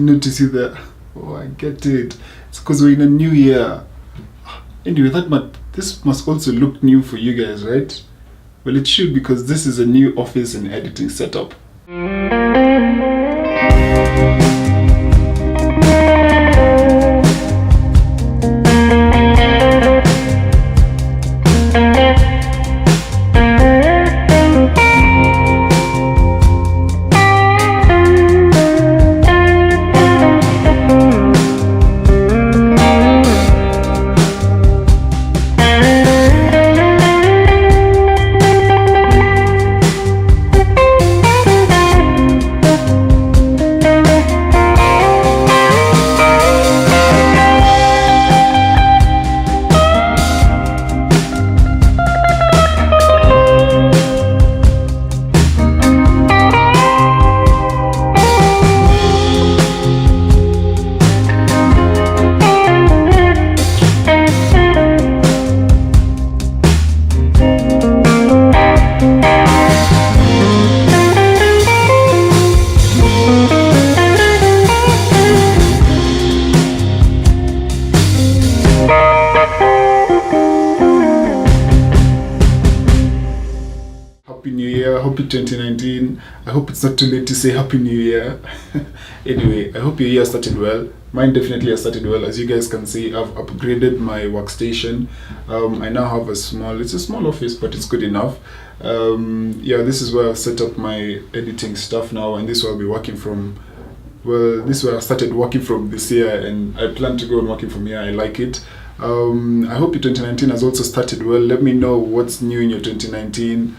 notice you there. Oh, I get it. It's because we're in a new year. Anyway, this must also look new for you guys, right? Well, it should, because this is a new office and editing setup. Happy New Year, happy 2019. I hope it's not too late to say Happy New Year. Anyway, I hope your year started well. Mine definitely has started well. As you guys can see, I've upgraded my workstation. I now have it's a small office, but it's good enough. Yeah, this is where I've set up my editing stuff now, and this is where I'll be working from. Well, this is where I started working from this year, and I plan to go on working from here. I like it. I hope your 2019 has also started well. Let me know what's new in your 2019.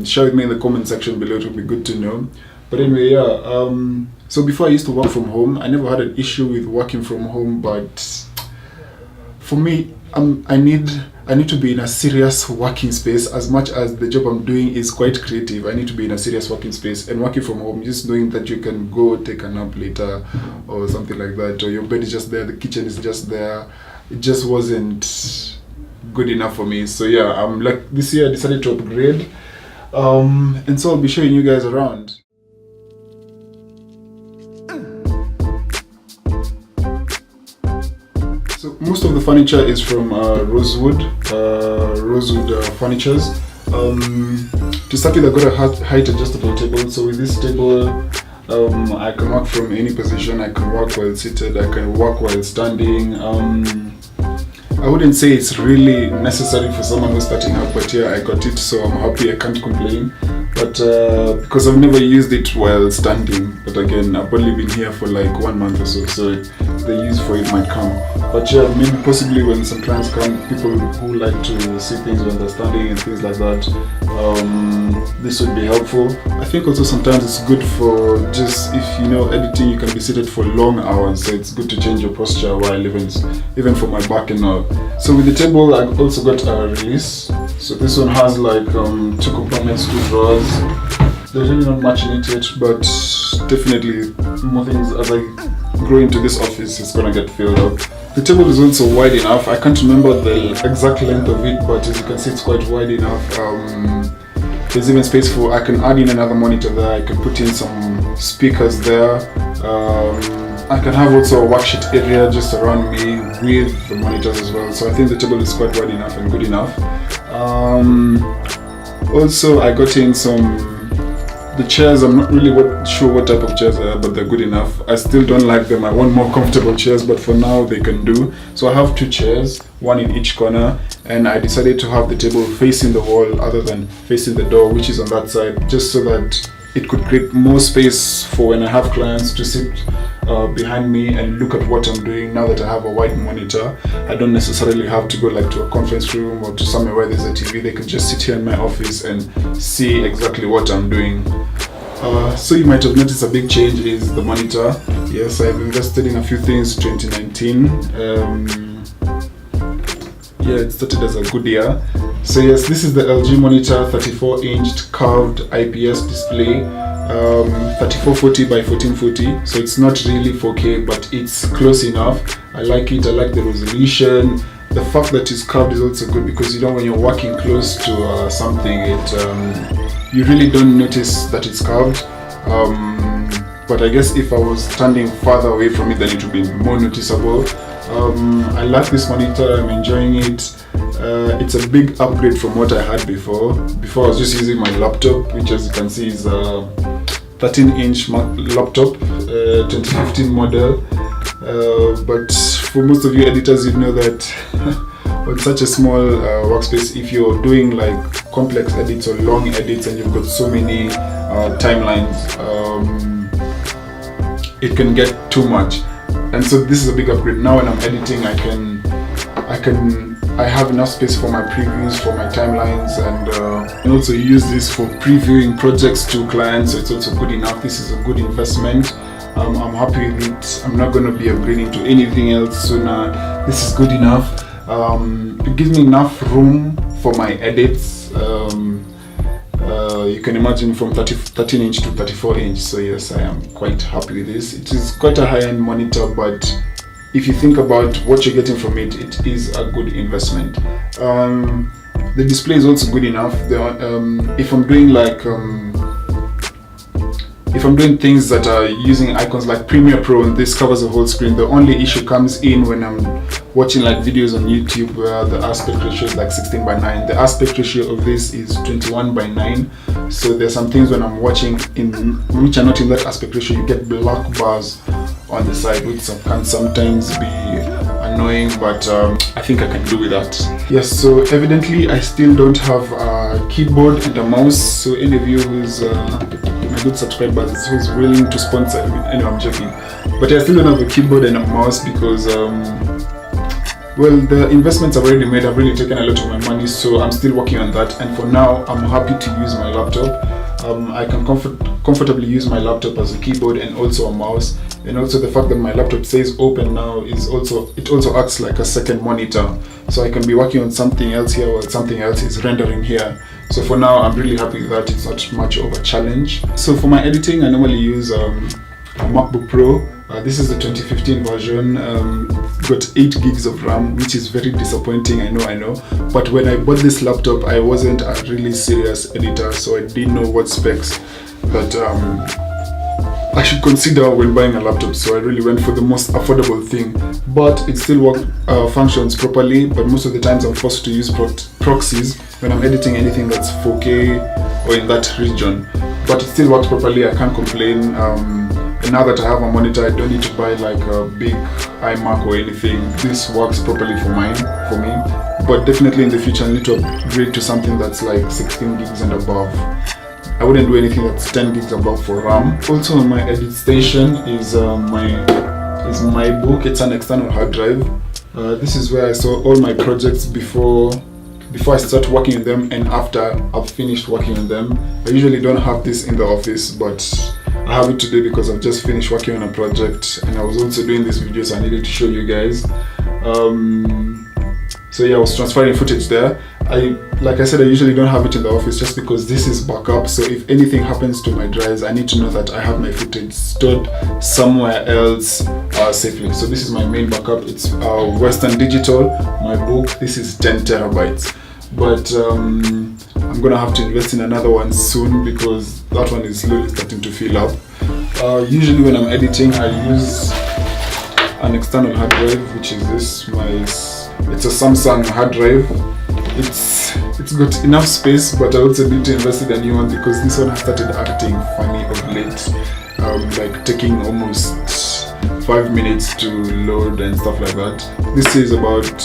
Share with me in the comment section below. It would be good to know. But anyway, yeah, so before I used to work from home, I never had an issue with working from home, but for me, I need to be in a serious working space. As much as the job I'm doing is quite creative, I need to be in a serious working space. And working from home, just knowing that you can go take a nap later or something like that, or your bed is just there, the kitchen is just there, it just wasn't good enough for me. So yeah, like this year I decided to upgrade, and so I'll be showing you guys around. So most of the furniture is from Rosewood Furnitures. To start with, I got a height adjustable table. So with this table, I can work from any position. I can work while seated, I can work while standing. I wouldn't say it's really necessary for someone who's starting out, but yeah, I got it, so I'm happy. I can't complain. But because I've never used it while standing, but again, I've only been here for like 1 month or so the use for it might come. But yeah, maybe possibly when some clients come, people who like to see things when they're standing and things like that, this would be helpful. I think also sometimes it's good for just, if you know, editing, you can be seated for long hours, so it's good to change your posture while even for my back and all. So with the table, I also got a release. So this one has like 2 compartments, 2 drawers. There's really not much in it yet, but definitely more things as I grow into this office, it's gonna get filled up. The table is also wide enough. I can't remember the exact length of it, but as you can see, it's quite wide enough. There's even space for, I can add in another monitor there. I can put in some speakers there. I can have also a worksheet area just around me with the monitors as well. So I think the table is quite wide enough and good enough. Also, I got in the chairs. I'm not really sure what type of chairs they are, but they're good enough. I still don't like them. I want more comfortable chairs, but for now they can do. So I have 2 chairs, 1 in each corner, and I decided to have the table facing the wall other than facing the door, which is on that side, just so that it could create more space for when I have clients to sit behind me and look at what I'm doing. Now that I have a wide monitor, I don't necessarily have to go like to a conference room or to somewhere where there's a TV. They can just sit here in my office and see exactly what I'm doing. So you might have noticed a big change is the monitor. Yes, I've invested in a few things 2019. Yeah, it started as a good year. So yes, this is the LG monitor, 34-inch curved IPS display, 3440 by 1440. So it's not really 4K, but it's close enough. I like it. I like the resolution. The fact that it's curved is also good because you know when you're working close to something, you really don't notice that it's curved. but I guess if I was standing farther away from it, then it would be more noticeable. I like this monitor, I'm enjoying it. It's a big upgrade from what I had before. Before I was just using my laptop, which as you can see is a 13-inch laptop, 2015 model. But for most of you editors, you know that on such a small workspace, if you're doing like complex edits or long edits and you've got so many timelines, it can get too much. And so this is a big upgrade. Now when I'm editing, I have enough space for my previews, for my timelines, and also use this for previewing projects to clients, so it's also good enough. This is a good investment. I'm happy with it. I'm not going to be upgrading to anything else sooner. This is good enough. It gives me enough room for my edits. You can imagine from 13 inch to 34 inch. So yes, I am quite happy with this. It is quite a high-end monitor, but if you think about what you're getting from it, it is a good investment. The display is also good enough. If I'm doing like if I'm doing things that are using icons like Premiere Pro and this covers the whole screen, the only issue comes in when I'm watching like videos on YouTube where the aspect ratio is like 16:9. The aspect ratio of this is 21:9. So there's some things when I'm watching which are not in that aspect ratio, you get black bars on the side, which can sometimes be annoying, but I think I can do with that. Yes, so evidently I still don't have a keyboard and a mouse, so any of you who's my good subscribers who's willing to sponsor me, anyway, I'm joking, but I still don't have a keyboard and a mouse because well, the investments I've already made have really taken a lot of my money, so I'm still working on that, and for now I'm happy to use my laptop. I can comfortably use my laptop as a keyboard and also a mouse, and also the fact that my laptop says open now is also acts like a second monitor, so I can be working on something else here while something else is rendering here. So for now I'm really happy with that. It's not much of a challenge. So for my editing I normally use a MacBook Pro. This is the 2015 version. Got 8 gigs of RAM, which is very disappointing, I know, but when I bought this laptop I wasn't a really serious editor, so I didn't know what specs that I should consider when buying a laptop, so I really went for the most affordable thing, but it still functions properly. But most of the times I'm forced to use proxies when I'm editing anything that's 4K or in that region, but it still works properly. I can't complain. And now that I have a monitor, I don't need to buy like a big iMac or anything. This works properly for me. But definitely in the future I need to upgrade to something that's like 16 gigs and above. I wouldn't do anything that's 10 gigs above for RAM. Also on my edit station is my book. It's an external hard drive. This is where I saw all my projects before I start working on them and after I've finished working on them. I usually don't have this in the office, but I have it today because I've just finished working on a project and I was also doing this video, so I needed to show you guys. So yeah, I was transferring footage there. Like I said, I usually don't have it in the office just because this is backup, so if anything happens to my drives I need to know that I have my footage stored somewhere else safely. So this is my main backup. It's Western Digital, my book. This is 10 terabytes, but I'm gonna have to invest in another one soon because that one is slowly starting to fill up. Usually when I'm editing I use an external hard drive, which is this. It's a Samsung hard drive. It's got enough space, but I also need to invest in a new one because this one has started acting funny of late, like taking almost 5 minutes to load and stuff like that. This is about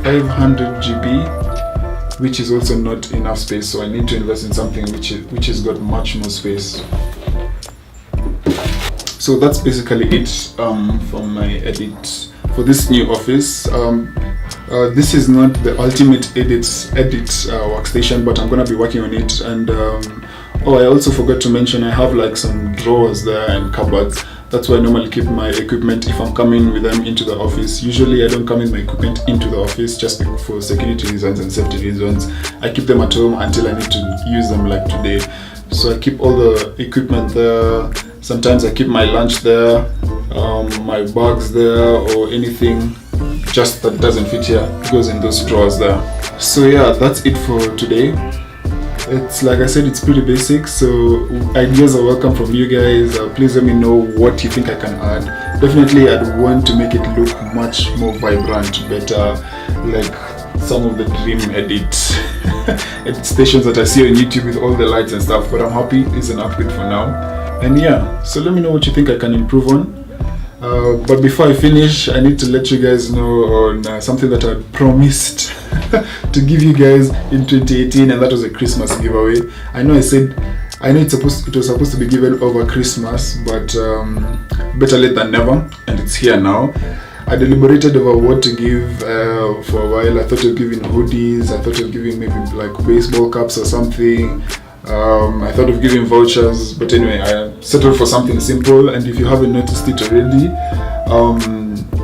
500 GB, which is also not enough space, so I need to invest in something which has got much more space. So that's basically it from my edit for this new office. This is not the ultimate edit workstation, but I'm gonna be working on it. And I also forgot to mention I have like some drawers there and cupboards. That's where I normally keep my equipment if I'm coming with them into the office. Usually I don't come with my equipment into the office just for security reasons and safety reasons. I keep them at home until I need to use them, like today. So I keep all the equipment there. Sometimes I keep my lunch there, my bags there, or anything just that doesn't fit here goes in those drawers there. So yeah, that's it for today. It's like I said, it's pretty basic, so ideas are welcome from you guys. Please let me know what you think I can add. Definitely I'd want to make it look much more vibrant, better, like some of the dream edit stations that I see on YouTube with all the lights and stuff, but I'm happy it's an upgrade for now. And yeah, so let me know what you think I can improve on. But before I finish, I need to let you guys know on something that I promised to give you guys in 2018, and that was a Christmas giveaway. I know it was supposed to be given over Christmas, but better late than never, and it's here now. I deliberated over what to give for a while. I thought of giving hoodies, I thought of giving maybe like baseball caps or something. I thought of giving vouchers, but anyway, I settled for something simple. And if you haven't noticed it already,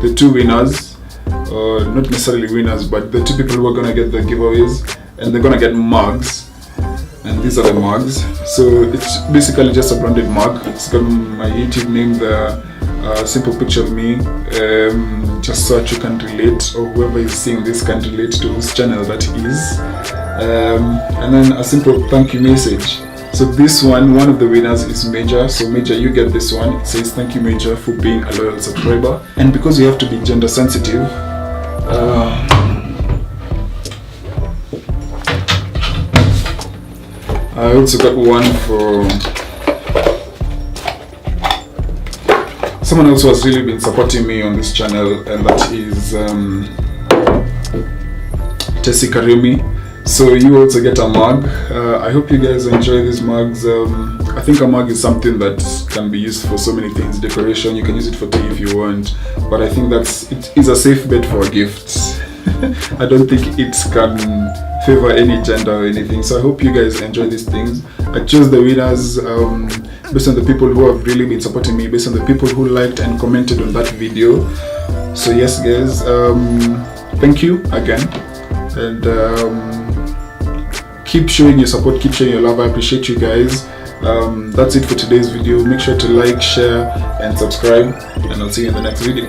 the two winners, not necessarily winners, but the two people who are gonna get the giveaways, and they're gonna get mugs. And these are the mugs. So it's basically just a branded mug. It's got my YouTube name there, simple picture of me, just so that you can relate, or whoever is seeing this can relate to whose channel that is. And then a simple thank you message. So this one of the winners is Major. So Major, you get this one. It says thank you Major for being a loyal subscriber. And because you have to be gender sensitive, I also got one for someone else who has really been supporting me on this channel, and that is Tessie Karimi. So you also get a mug. I hope you guys enjoy these mugs. I think a mug is something that can be used for so many things. Decoration, you can use it for tea if you want, but I think it is a safe bet for a gift. I don't think it can favor any gender or anything. So I hope you guys enjoy these things. I chose the winners based on the people who have really been supporting me, based on the people who liked and commented on that video. So yes guys, thank you again, and keep showing your support, keep showing your love. I appreciate you guys. That's it for today's video. Make sure to like, share and subscribe, and I'll see you in the next video.